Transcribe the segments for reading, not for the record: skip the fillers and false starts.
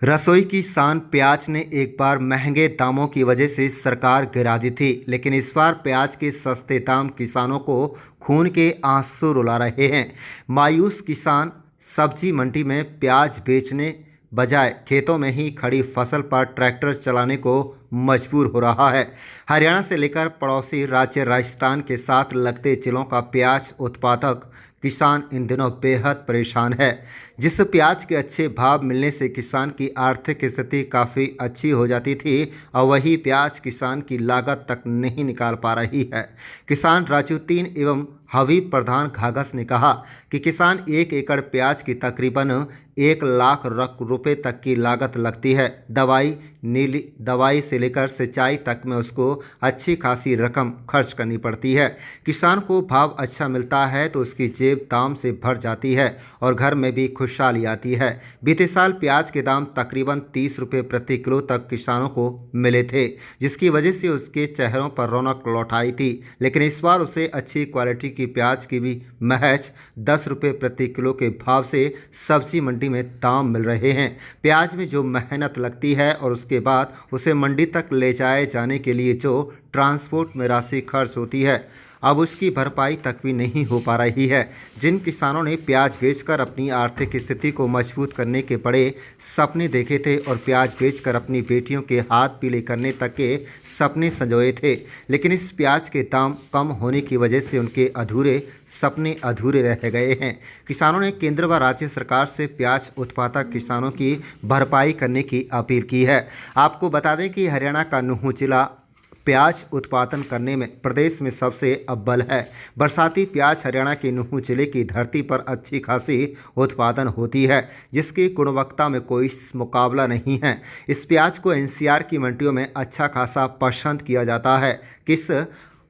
रसोई की शान प्याज ने एक बार महंगे दामों की वजह से सरकार गिरा दी थी, लेकिन इस बार प्याज के सस्ते दाम किसानों को खून के आंसू रुला रहे हैं। मायूस किसान सब्जी मंडी में प्याज बेचने बजाय खेतों में ही खड़ी फसल पर ट्रैक्टर चलाने को मजबूर हो रहा है। हरियाणा से लेकर पड़ोसी राज्य राजस्थान के साथ लगते जिलों का प्याज उत्पादक किसान इन दिनों बेहद परेशान है। जिस प्याज के अच्छे भाव मिलने से किसान की आर्थिक स्थिति काफ़ी अच्छी हो जाती थी, और वही प्याज किसान की लागत तक नहीं निकाल पा रही है। किसान राजू तीन एवं हबीब प्रधान घाघस ने कहा कि किसान 1 एकड़ प्याज की तकरीबन 1 लाख रुपए तक की लागत लगती है। दवाई से लेकर सिंचाई तक में उसको अच्छी खासी रकम खर्च करनी पड़ती है। किसान को भाव अच्छा मिलता है तो उसकी जेब दाम से भर जाती है और घर में भी खुशहाली आती है। बीते साल प्याज के दाम तकरीबन 30 रुपये प्रति किलो तक किसानों को मिले थे, जिसकी वजह से उसके चेहरों पर रौनक लौट आई थी। लेकिन इस बार उसे अच्छी क्वालिटी की प्याज की भी महज 10 रुपये प्रति किलो के भाव से सब्जी मंडी में दाम मिल रहे हैं। प्याज में जो मेहनत लगती है और उसके बाद उसे मंडी तक ले जाए जाने के लिए जो ट्रांसपोर्ट में राशि खर्च होती है, अब उसकी भरपाई तक भी नहीं हो पा रही है। जिन किसानों ने प्याज बेचकर अपनी आर्थिक स्थिति को मजबूत करने के बड़े सपने देखे थे और प्याज बेचकर अपनी बेटियों के हाथ पीले करने तक के सपने संजोए थे, लेकिन इस प्याज के दाम कम होने की वजह से उनके अधूरे सपने अधूरे रह गए हैं। किसानों ने केंद्र व राज्य सरकार से प्याज उत्पादक किसानों की भरपाई करने की अपील की है। आपको बता दें कि हरियाणा का नूंह जिला प्याज उत्पादन करने में प्रदेश में सबसे अव्वल है। बरसाती प्याज हरियाणा के नूंह जिले की धरती पर अच्छी खासी उत्पादन होती है, जिसकी गुणवत्ता में कोई मुकाबला नहीं है। इस प्याज को एनसीआर की मंडियों में अच्छा खासा पसंद किया जाता है।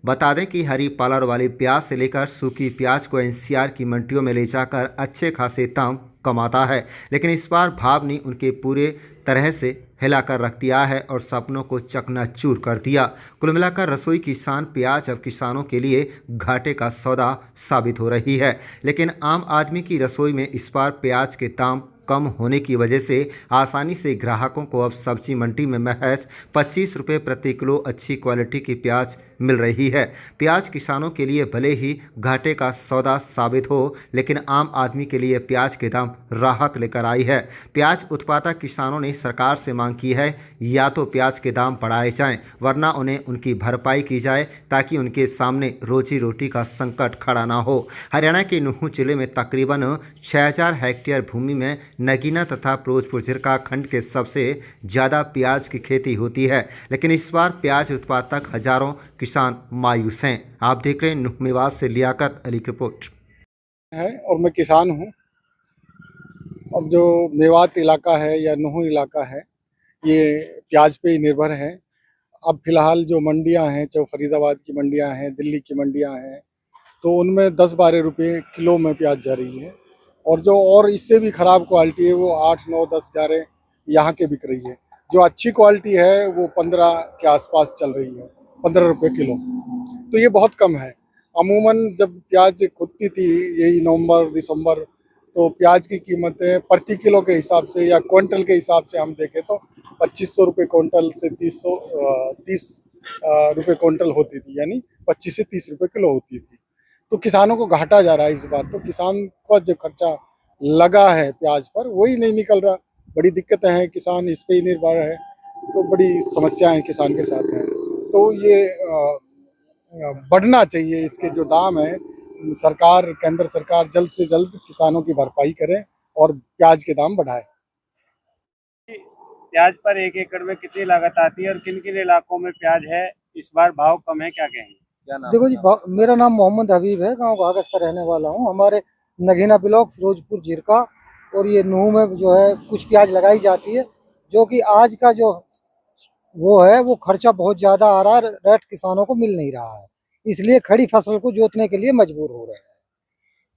बता दें कि हरी पालर वाली प्याज से लेकर सूखी प्याज को एनसीआर की मंडियों में ले जाकर अच्छे खासे दाम कमाता है, लेकिन इस बार भाव ने उनके पूरे तरह से हिलाकर रख दिया है और सपनों को चकनाचूर कर दिया। कुल मिलाकर रसोई की शान प्याज अब किसानों के लिए घाटे का सौदा साबित हो रही है, लेकिन आम आदमी की रसोई में इस बार प्याज के दाम कम होने की वजह से आसानी से ग्राहकों को अब सब्जी मंडी में महज 25 रुपये प्रति किलो अच्छी क्वालिटी की प्याज मिल रही है। प्याज किसानों के लिए भले ही घाटे का सौदा साबित हो, लेकिन आम आदमी के लिए प्याज के दाम राहत लेकर आई है। प्याज उत्पादक किसानों ने सरकार से मांग की है, या तो प्याज के दाम बढ़ाए जाएं, वरना उन्हें उनकी भरपाई की जाए ताकि उनके सामने रोजी रोटी का संकट खड़ा ना हो। हरियाणा के नूंह जिले में तकरीबन 6000 हेक्टेयर भूमि में नगीना तथा फिरोजपुर जिरका खंड के सबसे ज़्यादा प्याज की खेती होती है, लेकिन इस बार प्याज उत्पादक हजारों किसान मायूस हैं। आप देख रहे हैं नूंह मेवात से लियाकत अली की रिपोर्ट है और मैं किसान हूँ। अब जो मेवात इलाका है या नूंह इलाका है, ये प्याज पे ही निर्भर है। अब फिलहाल जो मंडियां हैं, चाहे फरीदाबाद की मंडियां हैं, दिल्ली की मंडियां हैं, तो उनमें 10-12 रुपये किलो में प्याज जा रही है। और जो और इससे भी ख़राब क्वालिटी है वो 8, 9, 10, 11 यहाँ के बिक रही है। जो अच्छी क्वालिटी है वो 15 के आसपास चल रही है, 15 रुपये किलो। तो ये बहुत कम है। अमूमन जब प्याज खुदती थी यही नवंबर दिसंबर, तो प्याज की कीमतें प्रति किलो के हिसाब से या क्विंटल के हिसाब से हम देखें तो 2500 रुपये क्विंटल से 30 रुपये क्विंटल होती थी, यानी 25 से 30 रुपये किलो होती थी। तो किसानों को घाटा जा रहा है इस बार। तो किसान का जो खर्चा लगा है प्याज पर वही नहीं निकल रहा। बड़ी दिक्कतें हैं, किसान इस पे ही निर्भर है, तो बड़ी समस्याएं किसान के साथ हैं। तो ये बढ़ना चाहिए, इसके जो दाम है सरकार, केंद्र सरकार जल्द से जल्द किसानों की भरपाई करे और प्याज के दाम बढ़ाए। प्याज पर 1 एकड़ में कितनी लागत आती है और किन किन इलाकों में प्याज है, इस बार भाव कम है, क्या कहेंगे? क्या नाम? देखो जी, मेरा नाम मोहम्मद हबीब है, गांव घाघस का रहने वाला हूं। हमारे नगीना ब्लॉक फिरोजपुर जिरका और ये नूंह में जो है कुछ प्याज लगाई जाती है, जो कि आज का जो वो है वो खर्चा बहुत ज्यादा आ रहा है, रेट किसानों को मिल नहीं रहा है, इसलिए खड़ी फसल को जोतने के लिए मजबूर हो रहे हैं।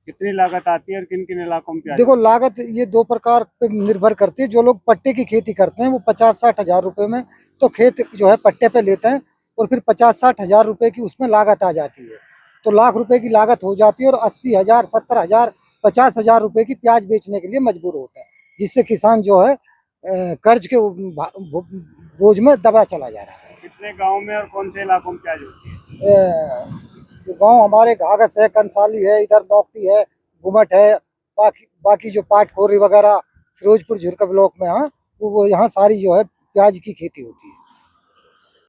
कितनी लागत आती है और किन किन इलाकों में प्याज? देखो, लागत ये 2 प्रकार पे निर्भर करती है। जो लोग पट्टे की खेती करते हैं वो 50-60 हजार रुपए में तो खेत जो है पट्टे पे लेते हैं, और फिर 50-60 हजार रुपए की उसमें लागत आ जाती है, तो लाख रुपए की लागत हो जाती है और 80 हजार, 70 हजार, 50 हजार रुपए की प्याज बेचने के लिए मजबूर होता है, जिससे किसान जो है कर्ज के बोझ में दबा चला जा रहा है। कितने गांव में और कौन से इलाकों में प्याज होती है? गांव हमारे घाघस है, कंसाली है, इधर नौकटी है, गुमट है, बाकी जो पाटकोरी वगैरह फिरोजपुर झिरका ब्लॉक में, हाँ वो यहाँ सारी जो है प्याज की खेती होती है।